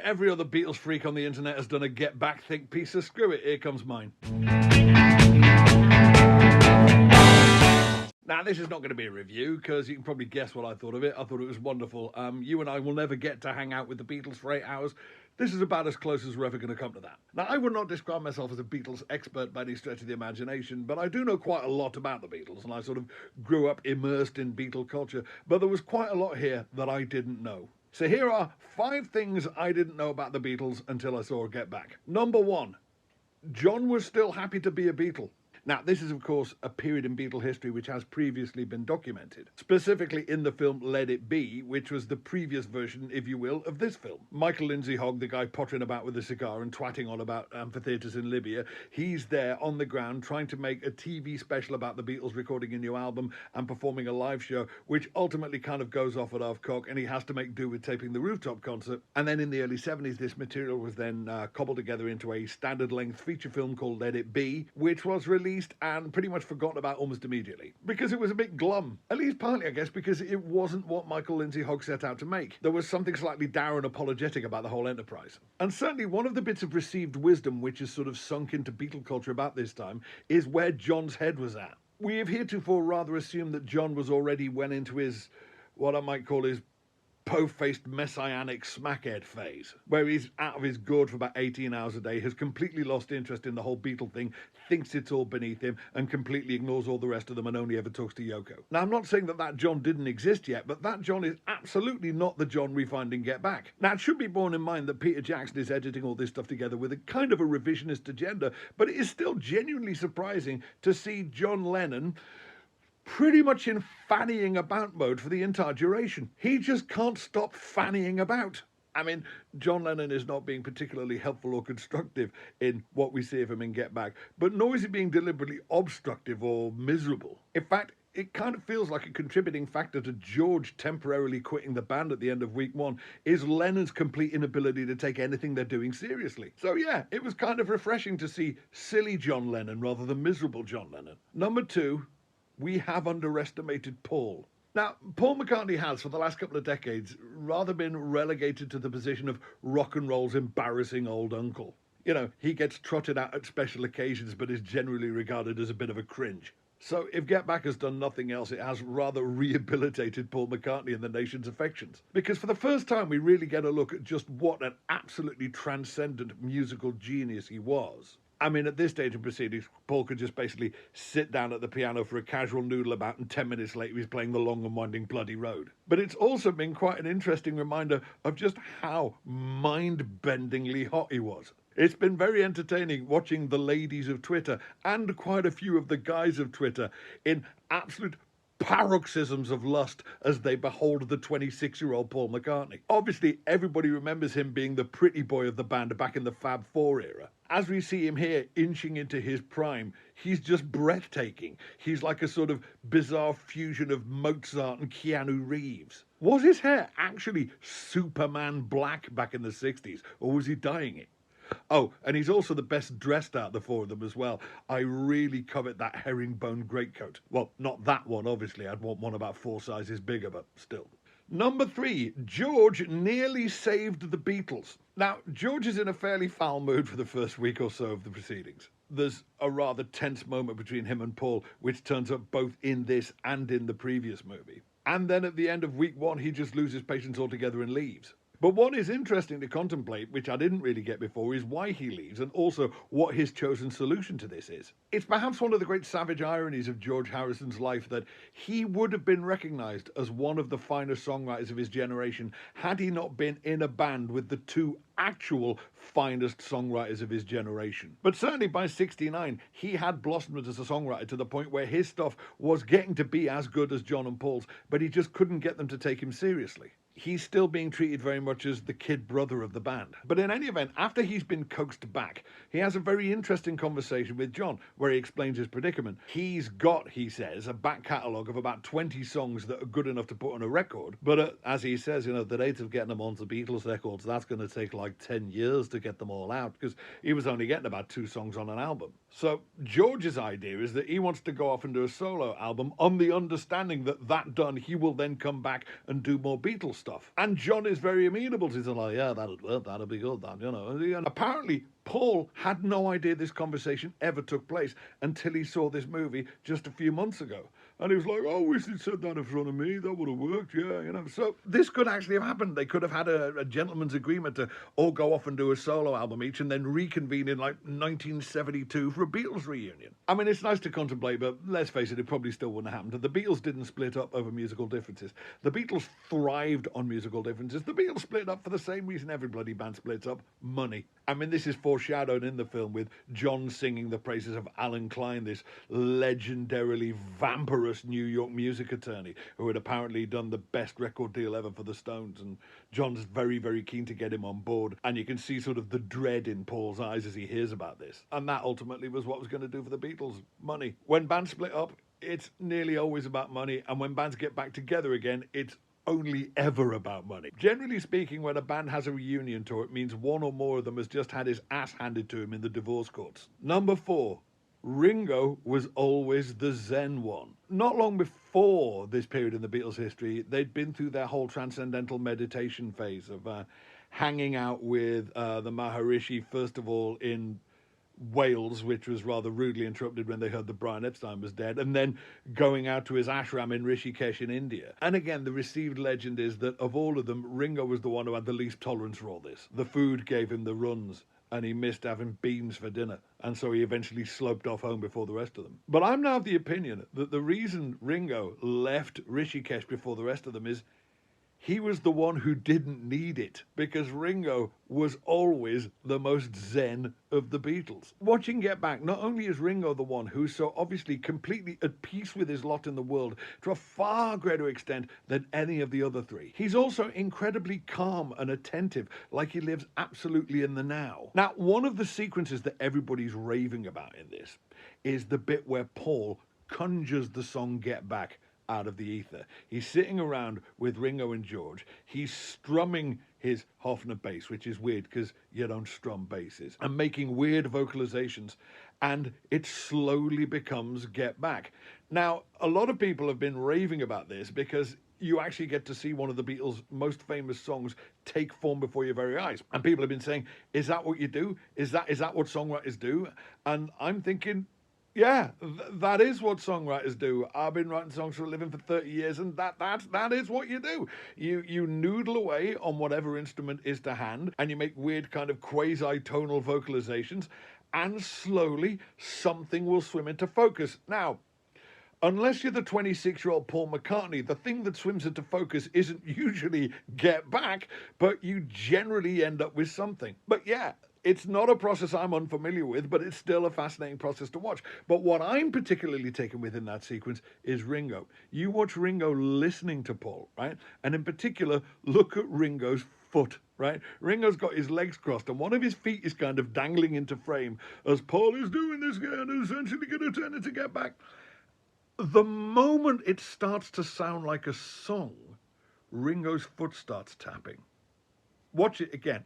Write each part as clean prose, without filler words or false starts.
every other Beatles freak on the internet has done a Get Back think piece, so screw it, here comes mine. Now, this is not going to be a review, because you can probably guess what I thought of it. I thought it was wonderful. You and I will never get to hang out with the Beatles for 8 hours. This is about as close as we're ever going to come to that. Now, I would not describe myself as a Beatles expert by any stretch of the imagination, but I do know quite a lot about the Beatles, and I sort of grew up immersed in Beatle culture. But there was quite a lot here that I didn't know. So here are 5 things I didn't know about the Beatles until I saw Get Back. Number 1, John was still happy to be a Beatle. Now, this is, of course, a period in Beatle history which has previously been documented, specifically in the film Let It Be, which was the previous version, if you will, of this film. Michael Lindsay Hogg, the guy pottering about with a cigar and twatting on about amphitheatres in Libya, he's there on the ground trying to make a TV special about the Beatles recording a new album and performing a live show, which ultimately kind of goes off at half cock, and he has to make do with taping the rooftop concert. And then in the early 70s, this material was then cobbled together into a standard-length feature film called Let It Be, which was released and pretty much forgotten about almost immediately. Because it was a bit glum. At least partly, I guess, because it wasn't what Michael Lindsay Hogg set out to make. There was something slightly dour and apologetic about the whole enterprise. And certainly one of the bits of received wisdom which has sort of sunk into Beatle culture about this time is where John's head was at. We have heretofore rather assumed that John was already well into his, what I might call his po-faced messianic smackhead phase, where he's out of his gourd for about 18 hours a day, has completely lost interest in the whole Beatle thing, thinks it's all beneath him, and completely ignores all the rest of them and only ever talks to Yoko. Now, I'm not saying that John didn't exist yet, but that John is absolutely not the John we find in Get Back. Now, it should be borne in mind that Peter Jackson is editing all this stuff together with a kind of a revisionist agenda, but it is still genuinely surprising to see John Lennon pretty much in fannying about mode for the entire duration. He just can't stop fannying about. I mean, John Lennon is not being particularly helpful or constructive in what we see of him in Get Back, but nor is he being deliberately obstructive or miserable. In fact, it kind of feels like a contributing factor to George temporarily quitting the band at the end of week 1 is Lennon's complete inability to take anything they're doing seriously. So yeah, it was kind of refreshing to see silly John Lennon rather than miserable John Lennon. Number 2, we have underestimated Paul. Now, Paul McCartney has, for the last couple of decades, rather been relegated to the position of rock and roll's embarrassing old uncle. You know, he gets trotted out at special occasions, but is generally regarded as a bit of a cringe. So if Get Back has done nothing else, it has rather rehabilitated Paul McCartney in the nation's affections. Because for the first time, we really get a look at just what an absolutely transcendent musical genius he was. I mean, at this stage of proceedings, Paul could just basically sit down at the piano for a casual noodle about, and 10 minutes later he's playing the long and winding Bloody Road. But it's also been quite an interesting reminder of just how mind-bendingly hot he was. It's been very entertaining watching the ladies of Twitter and quite a few of the guys of Twitter in absolute paroxysms of lust as they behold the 26-year-old Paul McCartney. Obviously, everybody remembers him being the pretty boy of the band back in the Fab Four era. As we see him here inching into his prime, he's just breathtaking. He's like a sort of bizarre fusion of Mozart and Keanu Reeves. Was his hair actually Superman black back in the 60s, or was he dyeing it? Oh, and he's also the best dressed out of the 4 of them as well. I really covet that herringbone greatcoat. Well, not that one, obviously. I'd want one about 4 sizes bigger, but still. Number 3, George nearly saved the Beatles. Now, George is in a fairly foul mood for the first week or so of the proceedings. There's a rather tense moment between him and Paul, which turns up both in this and in the previous movie. And then at the end of week 1, he just loses patience altogether and leaves. But what is interesting to contemplate, which I didn't really get before, is why he leaves and also what his chosen solution to this is. It's perhaps one of the great savage ironies of George Harrison's life that he would have been recognised as one of the finest songwriters of his generation had he not been in a band with the 2 actual finest songwriters of his generation. But certainly by 69, he had blossomed as a songwriter to the point where his stuff was getting to be as good as John and Paul's, but he just couldn't get them to take him seriously. He's still being treated very much as the kid brother of the band. But in any event, after he's been coaxed back, he has a very interesting conversation with John, where he explains his predicament. He's got, he says, a back catalogue of about 20 songs that are good enough to put on a record. But as he says, the rate of getting them onto Beatles records, that's going to take like 10 years to get them all out, because he was only getting about 2 songs on an album. So George's idea is that he wants to go off and do a solo album on the understanding that done, he will then come back and do more Beatles stuff. stuff. And John is very amenable to it. He's like, yeah, that'll be good, that, you know. And apparently, Paul had no idea this conversation ever took place until he saw this movie just a few months ago. And he was like, oh, I wish he'd said that in front of me. That would have worked, yeah, you know. So this could actually have happened. They could have had a gentleman's agreement to all go off and do a solo album each and then reconvene in like 1972 for a Beatles reunion. I mean, it's nice to contemplate, but let's face it, it probably still wouldn't have happened. The Beatles didn't split up over musical differences. The Beatles thrived on musical differences. The Beatles split up for the same reason every bloody band splits up: money. I mean, this is foreshadowed in the film with John singing the praises of Alan Klein, this legendarily vampirous New York music attorney who had apparently done the best record deal ever for the Stones. And John's very, very keen to get him on board. And you can see sort of the dread in Paul's eyes as he hears about this. And that ultimately was what was going to do for the Beatles: money. When bands split up, it's nearly always about money. And when bands get back together again, it's only ever about money. Generally speaking, when a band has a reunion tour, it means one or more of them has just had his ass handed to him in the divorce courts. Number 4. Ringo was always the Zen one. Not long before this period in the Beatles' history, they'd been through their whole transcendental meditation phase of hanging out with the Maharishi, first of all in Wales, which was rather rudely interrupted when they heard that Brian Epstein was dead, and then going out to his ashram in Rishikesh in India. And again, the received legend is that of all of them, Ringo was the one who had the least tolerance for all this. The food gave him the runs, and he missed having beans for dinner, and so he eventually sloped off home before the rest of them. But I'm now of the opinion that the reason Ringo left Rishikesh before the rest of them is he was the one who didn't need it, because Ringo was always the most zen of the Beatles. Watching Get Back, not only is Ringo the one who's so obviously completely at peace with his lot in the world to a far greater extent than any of the other three, he's also incredibly calm and attentive, like he lives absolutely in the now. Now, one of the sequences that everybody's raving about in this is the bit where Paul conjures the song Get Back out of the ether. He's sitting around with Ringo and George. He's strumming his Hofner bass, which is weird because you don't strum basses, and making weird vocalizations, and it slowly becomes Get Back. Now, a lot of people have been raving about this because you actually get to see one of the Beatles' most famous songs take form before your very eyes. And people have been saying, is that what you do? Is that what songwriters do? And I'm thinking, yeah, that is what songwriters do. I've been writing songs for a living for 30 years, and that is what you do. You noodle away on whatever instrument is to hand, and you make weird kind of quasi-tonal vocalizations, and slowly something will swim into focus. Now, unless you're the 26-year-old Paul McCartney, the thing that swims into focus isn't usually Get Back, but you generally end up with something. But yeah, it's not a process I'm unfamiliar with, but it's still a fascinating process to watch. But what I'm particularly taken with in that sequence is Ringo. You watch Ringo listening to Paul, right? And in particular, look at Ringo's foot, right? Ringo's got his legs crossed, and one of his feet is kind of dangling into frame as Paul is doing this and essentially going to turn it to Get Back. The moment it starts to sound like a song, Ringo's foot starts tapping. Watch it again.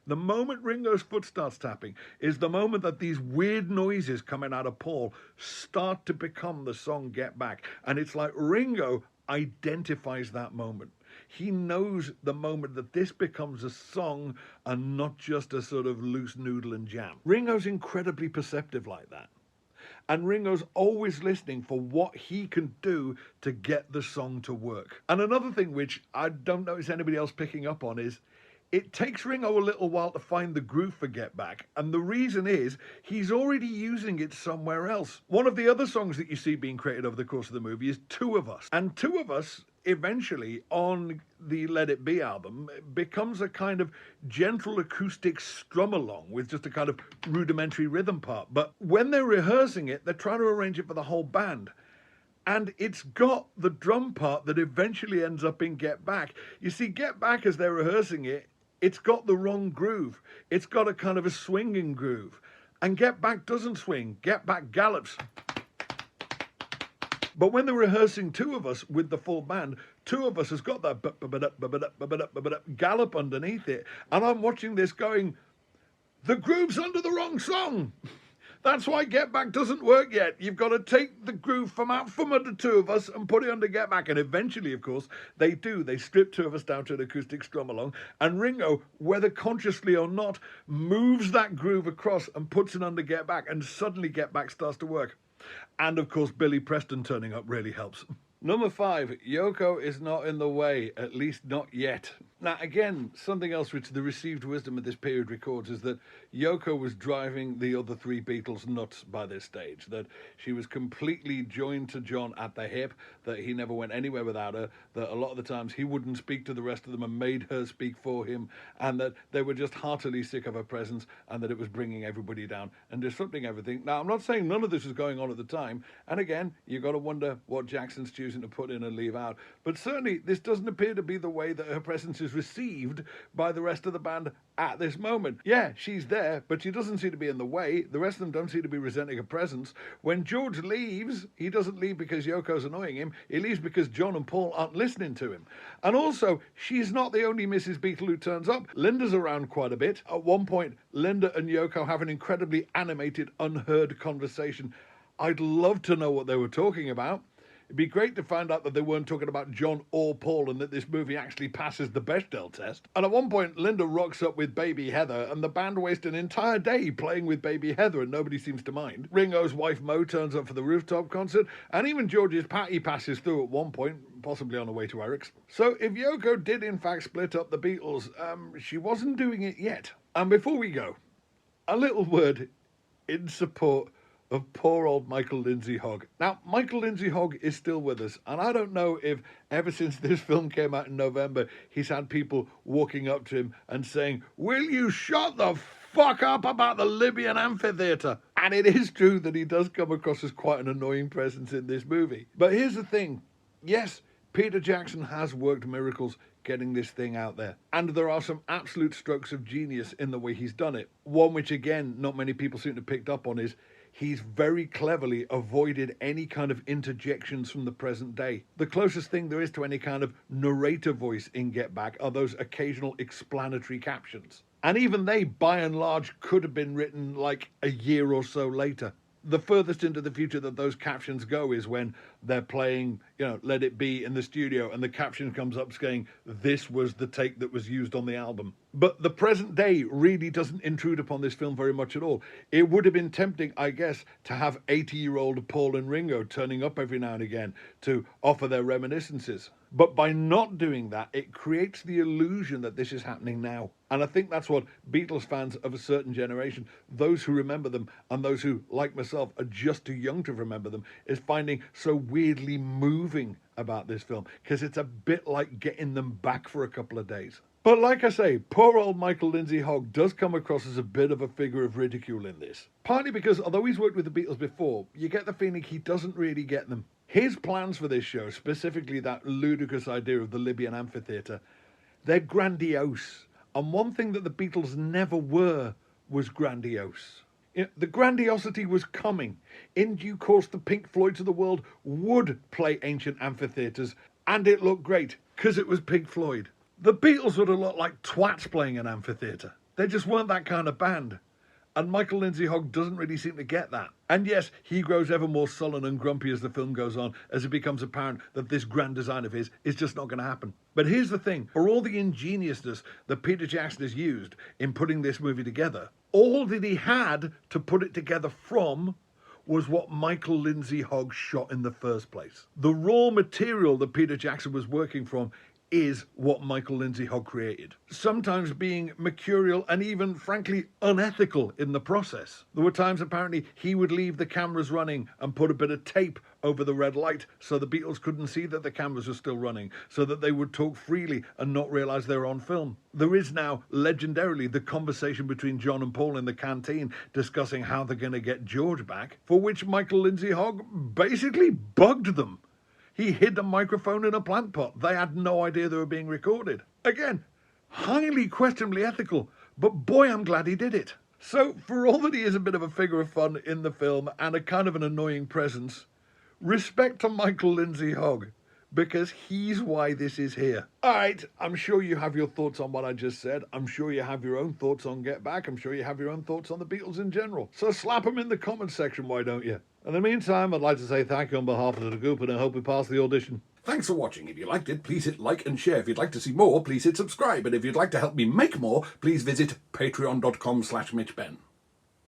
The moment Ringo's foot starts tapping is the moment that these weird noises coming out of Paul start to become the song Get Back. And it's like Ringo identifies that moment. He knows the moment that this becomes a song and not just a sort of loose noodle and jam. Ringo's incredibly perceptive like that. And Ringo's always listening for what he can do to get the song to work. And another thing which I don't notice anybody else picking up on is it takes Ringo a little while to find the groove for Get Back, and the reason is he's already using it somewhere else. One of the other songs that you see being created over the course of the movie is Two of Us, and Two of Us eventually on the Let It Be album becomes a kind of gentle acoustic strum along with just a kind of rudimentary rhythm part. But when they're rehearsing it, they're trying to arrange it for the whole band. And it's got the drum part that eventually ends up in Get Back. You see, Get Back, as they're rehearsing it, it's got the wrong groove. It's got a kind of a swinging groove. And Get Back doesn't swing. Get Back gallops. But when they're rehearsing Two of Us with the full band, Two of Us has got that gallop underneath it. And I'm watching this going, the groove's under the wrong song. That's why Get Back doesn't work yet. You've got to take the groove from out from under two of us and put it under Get Back. And eventually, of course, they do. They strip two of us down to an acoustic strum along. And Ringo, whether consciously or not, moves that groove across and puts it under Get Back. And suddenly Get Back starts to work. And of course, Billy Preston turning up really helps. Number 5, Yoko is not in the way, at least not yet. Now, again, something else which the received wisdom of this period records is that Yoko was driving the other 3 Beatles nuts by this stage, that she was completely joined to John at the hip, that he never went anywhere without her, that a lot of the times he wouldn't speak to the rest of them and made her speak for him, and that they were just heartily sick of her presence, and that it was bringing everybody down and disrupting everything. Now, I'm not saying none of this was going on at the time, and again, you've got to wonder what Jackson's choosing to put in and leave out, but certainly this doesn't appear to be the way that her presence is received by the rest of the band at this moment. Yeah, she's there, but she doesn't seem to be in the way. The rest of them don't seem to be resenting her presence. When George leaves, he doesn't leave because Yoko's annoying him. He leaves because John and Paul aren't listening to him. And also, she's not the only Mrs. Beatle who turns up. Linda's around quite a bit. At one point, Linda and Yoko have an incredibly animated, unheard conversation. I'd love to know what they were talking about. It'd be great to find out that they weren't talking about John or Paul and that this movie actually passes the Bechdel test. And at one point, Linda rocks up with Baby Heather and the band waste an entire day playing with Baby Heather and nobody seems to mind. Ringo's wife Mo turns up for the rooftop concert and even George's Patty passes through at one point, possibly on the way to Eric's. So if Yoko did in fact split up the Beatles, she wasn't doing it yet. And before we go, a little word in support of poor old Michael Lindsay Hogg. Now, Michael Lindsay Hogg is still with us, and I don't know if ever since this film came out in November, he's had people walking up to him and saying, "Will you shut the fuck up about the Libyan amphitheatre?" And it is true that he does come across as quite an annoying presence in this movie. But here's the thing. Yes, Peter Jackson has worked miracles getting this thing out there. And there are some absolute strokes of genius in the way he's done it. One which, again, not many people seem to have picked up on is he's very cleverly avoided any kind of interjections from the present day. The closest thing there is to any kind of narrator voice in Get Back are those occasional explanatory captions. And even they, by and large, could have been written like a year or so later. The furthest into the future that those captions go is when they're playing, Let It Be in the studio and the caption comes up saying, "This was the take that was used on the album." But the present day really doesn't intrude upon this film very much at all. It would have been tempting, I guess, to have 80-year-old Paul and Ringo turning up every now and again to offer their reminiscences. But by not doing that, it creates the illusion that this is happening now. And I think that's what Beatles fans of a certain generation, those who remember them and those who, like myself, are just too young to remember them, is finding so weirdly moving about this film, because it's a bit like getting them back for a couple of days. But like I say, poor old Michael Lindsay Hogg does come across as a bit of a figure of ridicule in this. Partly because, although he's worked with the Beatles before, you get the feeling he doesn't really get them. His plans for this show, specifically that ludicrous idea of the Libyan amphitheatre, they're grandiose. And one thing that the Beatles never were was grandiose. The grandiosity was coming. In due course, the Pink Floyds of the world would play ancient amphitheatres, and it looked great, because it was Pink Floyd. The Beatles would have looked like twats playing an amphitheatre. They just weren't that kind of band. And Michael Lindsay Hogg doesn't really seem to get that. And yes, he grows ever more sullen and grumpy as the film goes on, as it becomes apparent that this grand design of his is just not going to happen. But here's the thing, for all the ingeniousness that Peter Jackson has used in putting this movie together, all that he had to put it together from was what Michael Lindsay Hogg shot in the first place. The raw material that Peter Jackson was working from is what Michael Lindsay Hogg created, sometimes being mercurial and even, frankly, unethical in the process. There were times, apparently, he would leave the cameras running and put a bit of tape over the red light so the Beatles couldn't see that the cameras were still running, so that they would talk freely and not realise they were on film. There is now, legendarily, the conversation between John and Paul in the canteen discussing how they're going to get George back, for which Michael Lindsay Hogg basically bugged them. He hid the microphone in a plant pot. They had no idea they were being recorded. Again, highly questionably ethical, but boy, I'm glad he did it. So, for all that he is a bit of a figure of fun in the film and a kind of an annoying presence, respect to Michael Lindsay Hogg, because he's why this is here. All right, I'm sure you have your thoughts on what I just said. I'm sure you have your own thoughts on Get Back. I'm sure you have your own thoughts on the Beatles in general. So slap them in the comments section, why don't you? In the meantime, I'd like to say thank you on behalf of the group, and I hope we pass the audition. Thanks for watching. If you liked it, please hit like and share. If you'd like to see more, please hit subscribe. And if you'd like to help me make more, please visit patreon.com/MitchBenn.